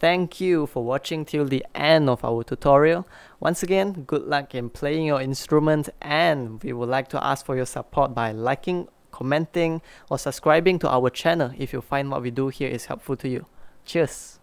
Thank you for watching till the end of our tutorial. Once again, good luck in playing your instrument, and we would like to ask for your support by liking, commenting, or subscribing to our channel if you find what we do here is helpful to you. Cheers!